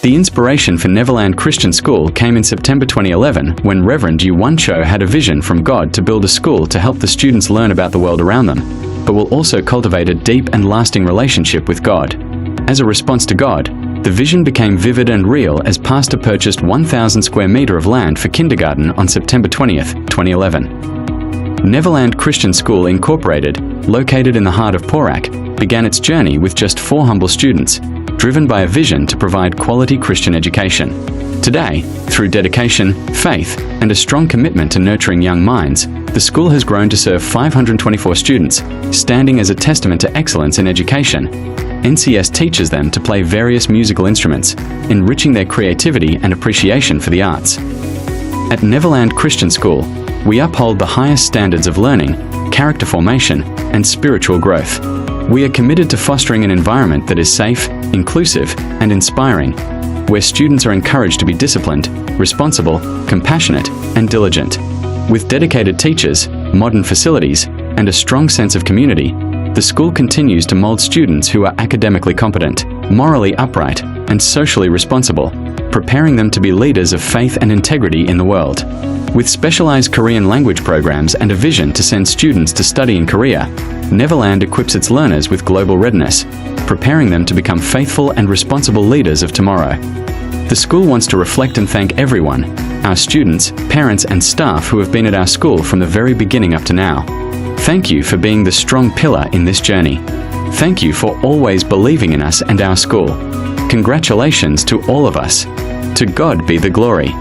The inspiration for Neverland Christian School came in September 2011 when Reverend Yu Cho had a vision from God to build a school to help the students learn about the world around them, but will also cultivate a deep and lasting relationship with God. As a response to God, the vision became vivid and real as Pastor purchased 1,000 square meter of land for kindergarten on September 20th, 2011. Neverland Christian School Incorporated, located in the heart of Porak, began its journey with just 4 humble students, driven by a vision to provide quality Christian education. Today, through dedication, faith, and a strong commitment to nurturing young minds, the school has grown to serve 524 students, standing as a testament to excellence in education. NCS teaches them to play various musical instruments, enriching their creativity and appreciation for the arts. At Neverland Christian School, we uphold the highest standards of learning, character formation, and spiritual growth. We are committed to fostering an environment that is safe, inclusive, and inspiring, where students are encouraged to be disciplined, responsible, compassionate, and diligent. With dedicated teachers, modern facilities, and a strong sense of community, the school continues to mold students who are academically competent, morally upright, and socially responsible, preparing them to be leaders of faith and integrity in the world. With specialized Korean language programs and a vision to send students to study in Korea, Neverland equips its learners with global readiness, preparing them to become faithful and responsible leaders of tomorrow. The school wants to reflect and thank everyone, our students, parents, and staff who have been at our school from the very beginning up to now. Thank you for being the strong pillar in this journey. Thank you for always believing in us and our school. Congratulations to all of us. To God be the glory.